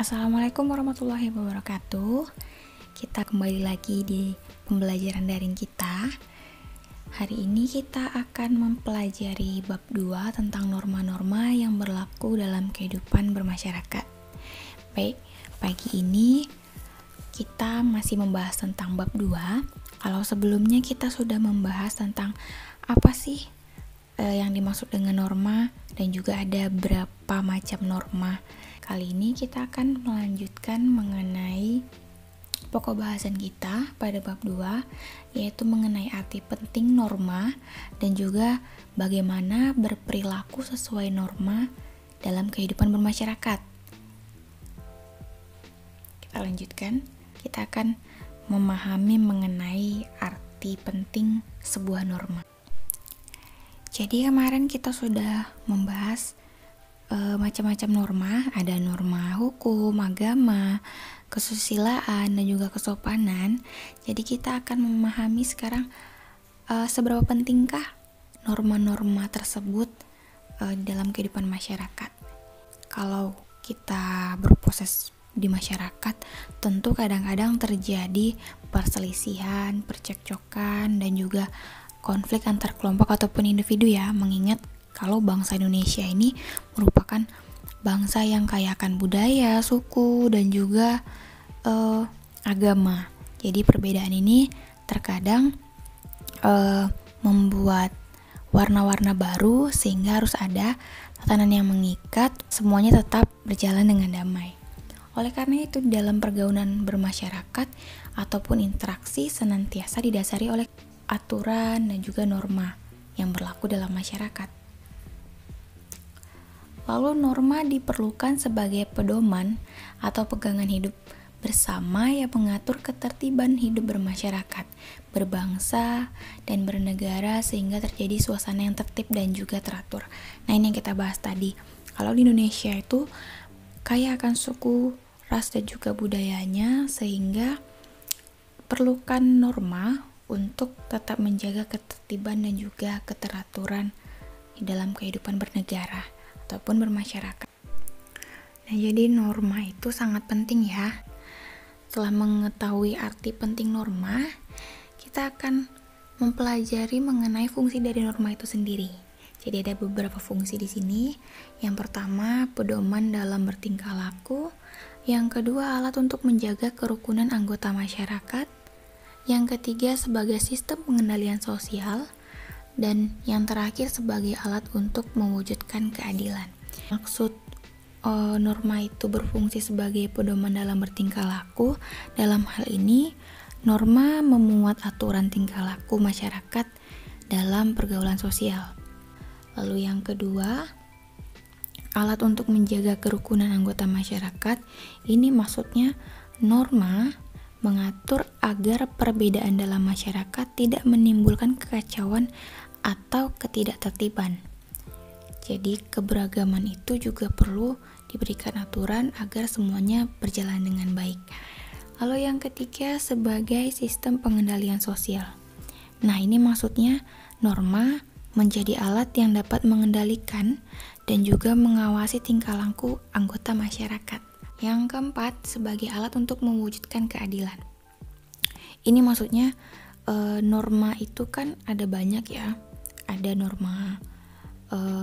Assalamualaikum warahmatullahi wabarakatuh. Kita kembali lagi di pembelajaran daring kita. Hari ini kita akan mempelajari bab 2 tentang norma-norma yang berlaku dalam kehidupan bermasyarakat. Baik, pagi ini kita masih membahas tentang bab 2. Kalau sebelumnya kita sudah membahas tentang apa sih yang dimaksud dengan norma dan juga ada berapa macam norma. Kali ini kita akan melanjutkan mengenai pokok bahasan kita pada bab 2, yaitu mengenai arti penting norma dan juga bagaimana berperilaku sesuai norma dalam kehidupan bermasyarakat. Kita lanjutkan, kita akan memahami mengenai arti penting sebuah norma. Jadi kemarin kita sudah membahas macam-macam norma, ada norma hukum, agama, kesusilaan, dan juga kesopanan. Jadi kita akan memahami sekarang seberapa pentingkah norma-norma tersebut dalam kehidupan masyarakat. Kalau kita berproses di masyarakat, tentu kadang-kadang terjadi perselisihan, percekcokan, dan juga konflik antar kelompok ataupun individu ya, mengingat kalau bangsa Indonesia ini merupakan bangsa yang kaya akan budaya, suku, dan juga agama. Jadi perbedaan ini terkadang membuat warna-warna baru sehingga harus ada tatanan yang mengikat, semuanya tetap berjalan dengan damai. Oleh karena itu dalam pergaulan bermasyarakat ataupun interaksi senantiasa didasari oleh aturan dan juga norma yang berlaku dalam masyarakat. Lalu norma diperlukan sebagai pedoman atau pegangan hidup bersama yang mengatur ketertiban hidup bermasyarakat, berbangsa, dan bernegara sehingga terjadi suasana yang tertib dan juga teratur. Nah, ini yang kita bahas tadi. Kalau di Indonesia itu kaya akan suku, ras, dan juga budayanya sehingga perlukan norma untuk tetap menjaga ketertiban dan juga keteraturan dalam kehidupan bernegara ataupun bermasyarakat. Nah, jadi norma itu sangat penting ya. Setelah mengetahui arti penting norma, kita akan mempelajari mengenai fungsi dari norma itu sendiri. Jadi ada beberapa fungsi di sini. Yang pertama, pedoman dalam bertingkah laku. Yang kedua, alat untuk menjaga kerukunan anggota masyarakat. Yang ketiga, sebagai sistem pengendalian sosial. Dan yang terakhir sebagai alat untuk mewujudkan keadilan. Maksud norma itu berfungsi sebagai pedoman dalam bertingkah laku. Dalam hal ini, norma memuat aturan tingkah laku masyarakat dalam pergaulan sosial. Lalu yang kedua, alat untuk menjaga kerukunan anggota masyarakat. Ini maksudnya norma mengatur agar perbedaan dalam masyarakat tidak menimbulkan kekacauan atau ketidaktertiban. Jadi keberagaman itu juga perlu diberikan aturan agar semuanya berjalan dengan baik. Lalu yang ketiga, sebagai sistem pengendalian sosial. Nah, ini maksudnya norma menjadi alat yang dapat mengendalikan dan juga mengawasi tingkah laku anggota masyarakat. Yang keempat, sebagai alat untuk mewujudkan keadilan. Ini maksudnya norma itu kan ada banyak ya. Ada norma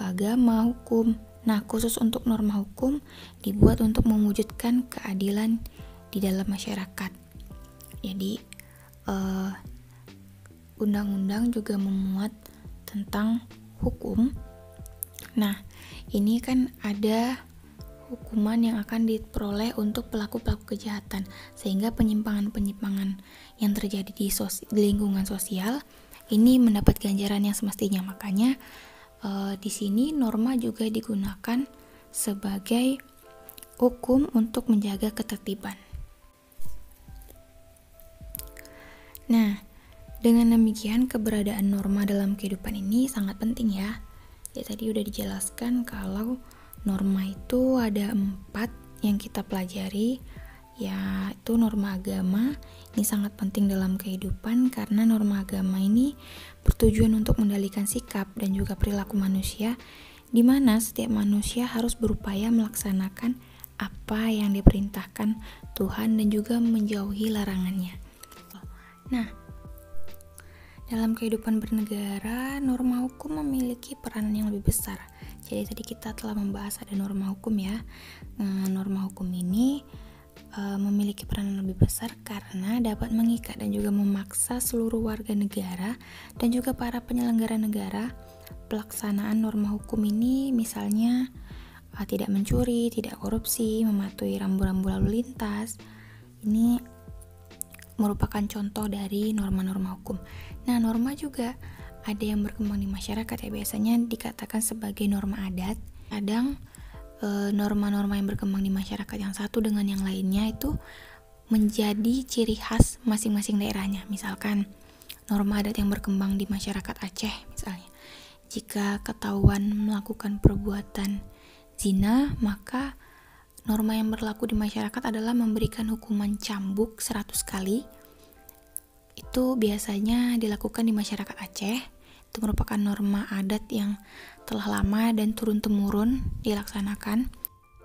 agama, hukum. Nah, khusus untuk norma hukum dibuat untuk mewujudkan keadilan di dalam masyarakat. Jadi undang-undang juga memuat tentang hukum. Nah, ini kan ada hukuman yang akan diperoleh untuk pelaku-pelaku kejahatan, sehingga penyimpangan-penyimpangan yang terjadi di lingkungan sosial ini mendapat ganjaran yang semestinya. Makanya di sini norma juga digunakan sebagai hukum untuk menjaga ketertiban. Nah, dengan demikian keberadaan norma dalam kehidupan ini sangat penting ya. Jadi tadi udah dijelaskan kalau norma itu ada 4 yang kita pelajari, yaitu norma agama. Ini sangat penting dalam kehidupan karena norma agama ini bertujuan untuk mengendalikan sikap dan juga perilaku manusia, di mana setiap manusia harus berupaya melaksanakan apa yang diperintahkan Tuhan dan juga menjauhi larangannya. Nah, dalam kehidupan bernegara, norma hukum memiliki peran yang lebih besar. Jadi tadi kita telah membahas ada norma hukum ya. Norma hukum ini memiliki peran yang lebih besar karena dapat mengikat dan juga memaksa seluruh warga negara dan juga para penyelenggara negara. Pelaksanaan norma hukum ini misalnya tidak mencuri, tidak korupsi, mematuhi rambu-rambu lalu lintas. Ini merupakan contoh dari norma-norma hukum. Nah, norma juga ada yang berkembang di masyarakat ya, biasanya dikatakan sebagai norma adat. Kadang norma-norma yang berkembang di masyarakat yang satu dengan yang lainnya itu menjadi ciri khas masing-masing daerahnya. Misalkan norma adat yang berkembang di masyarakat Aceh misalnya, jika ketahuan melakukan perbuatan zina, maka norma yang berlaku di masyarakat adalah memberikan hukuman cambuk 100 kali. Itu biasanya dilakukan di masyarakat Aceh. Itu merupakan norma adat yang telah lama dan turun-temurun dilaksanakan.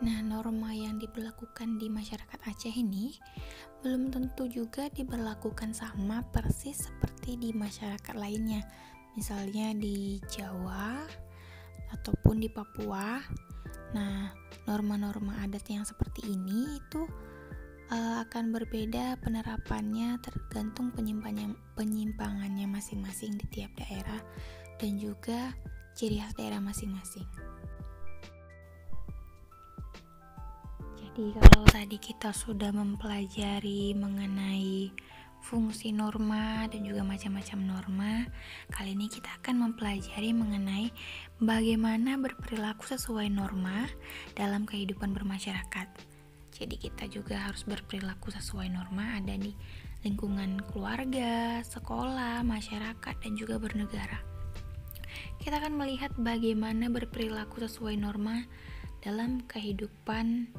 Nah, norma yang diberlakukan di masyarakat Aceh ini belum tentu juga diberlakukan sama persis seperti di masyarakat lainnya. Misalnya di Jawa ataupun di Papua. Nah, norma-norma adat yang seperti ini itu akan berbeda penerapannya tergantung penyimpangannya masing-masing di tiap daerah dan juga ciri khas daerah masing-masing. Jadi kalau tadi kita sudah mempelajari mengenai fungsi norma dan juga macam-macam norma, kali ini kita akan mempelajari mengenai bagaimana berperilaku sesuai norma dalam kehidupan bermasyarakat. Jadi kita juga harus berperilaku sesuai norma ada di lingkungan keluarga, sekolah, masyarakat, dan juga bernegara. Kita akan melihat bagaimana berperilaku sesuai norma dalam kehidupan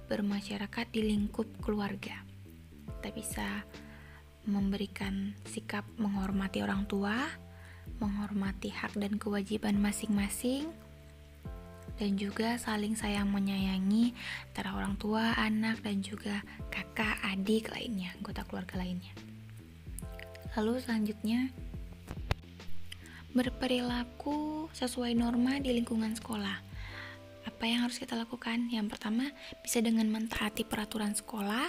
bermasyarakat di lingkup keluarga. Kita bisa memberikan sikap menghormati orang tua, menghormati hak dan kewajiban masing-masing, dan juga saling sayang menyayangi antara orang tua, anak, dan juga kakak, adik lainnya, anggota keluarga lainnya. Lalu selanjutnya, berperilaku sesuai norma di lingkungan sekolah. Apa yang harus kita lakukan? Yang pertama, bisa dengan mentaati peraturan sekolah,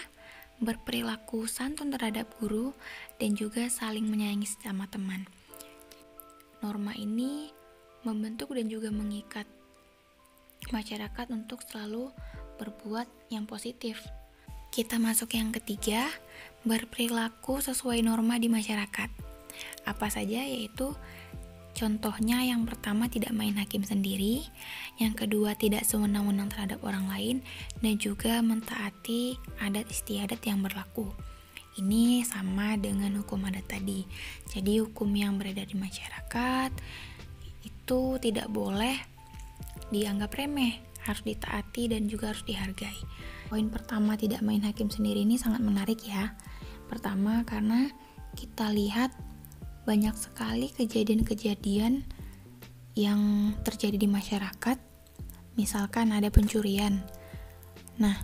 berperilaku santun terhadap guru, dan juga saling menyayangi sesama teman. Norma ini membentuk dan juga mengikat masyarakat untuk selalu berbuat yang positif. Kita masuk yang ketiga, berperilaku sesuai norma di masyarakat. Apa saja? Yaitu contohnya yang pertama tidak main hakim sendiri, yang kedua tidak sewenang-wenang terhadap orang lain, dan juga mentaati adat istiadat yang berlaku. Ini sama dengan hukum adat tadi. Jadi hukum yang beredar di masyarakat itu tidak boleh dianggap remeh, harus ditaati dan juga harus dihargai. Poin pertama tidak main hakim sendiri ini sangat menarik ya. Pertama karena kita lihat banyak sekali kejadian-kejadian yang terjadi di masyarakat. Misalkan ada pencurian. Nah,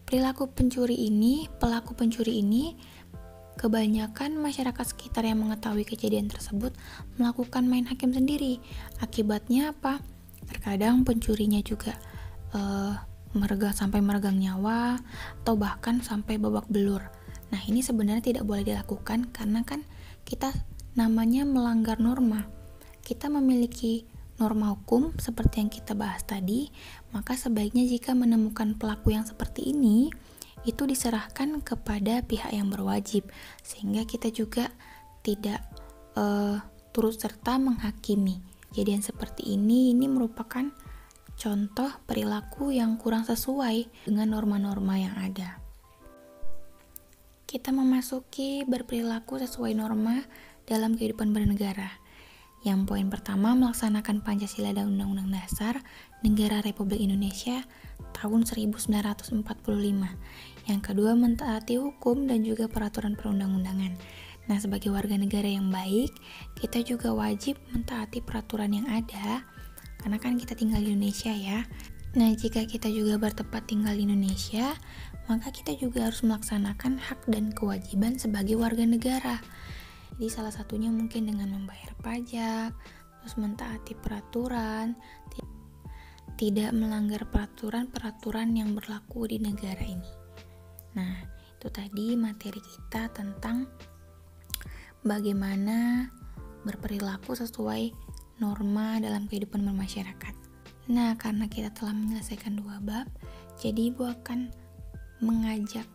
pelaku pencuri ini kebanyakan masyarakat sekitar yang mengetahui kejadian tersebut melakukan main hakim sendiri. Akibatnya apa? Terkadang pencurinya juga sampai meregang nyawa atau bahkan sampai babak belur. Nah, ini sebenarnya tidak boleh dilakukan karena kan kita namanya melanggar norma. Kita memiliki norma hukum seperti yang kita bahas tadi, maka sebaiknya jika menemukan pelaku yang seperti ini, itu diserahkan kepada pihak yang berwajib, sehingga kita juga tidak turut serta menghakimi. Kejadian seperti ini merupakan contoh perilaku yang kurang sesuai dengan norma-norma yang ada. Kita memasuki berperilaku sesuai norma dalam kehidupan bernegara. Yang poin pertama, melaksanakan Pancasila dan Undang-Undang Dasar Negara Republik Indonesia tahun 1945. Yang kedua, mentaati hukum dan juga peraturan perundang-undangan. Nah, sebagai warga negara yang baik, kita juga wajib mentaati peraturan yang ada, karena kan kita tinggal di Indonesia ya. Nah, jika kita juga bertempat tinggal di Indonesia, maka kita juga harus melaksanakan hak dan kewajiban sebagai warga negara. Jadi salah satunya mungkin dengan membayar pajak, terus mentaati peraturan, tidak melanggar peraturan-peraturan yang berlaku di negara ini. Nah, itu tadi materi kita tentang bagaimana berperilaku sesuai norma dalam kehidupan bermasyarakat. Nah, karena kita telah menyelesaikan 2 bab, jadi Ibu akan mengajak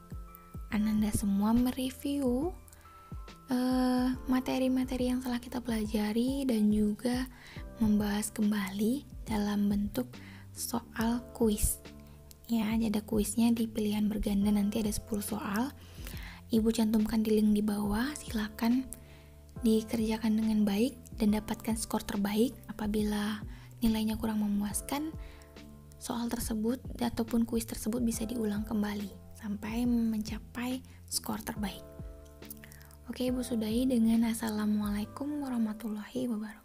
Ananda semua mereview materi-materi yang telah kita pelajari dan juga membahas kembali dalam bentuk soal kuis. Ya, ada kuisnya di pilihan berganda, nanti ada 10 soal. Ibu cantumkan di link di bawah, silakan dikerjakan dengan baik dan dapatkan skor terbaik. Apabila nilainya kurang memuaskan, soal tersebut ataupun kuis tersebut bisa diulang kembali sampai mencapai skor terbaik. Oke, Ibu sudahi dengan Assalamualaikum warahmatullahi wabarakatuh.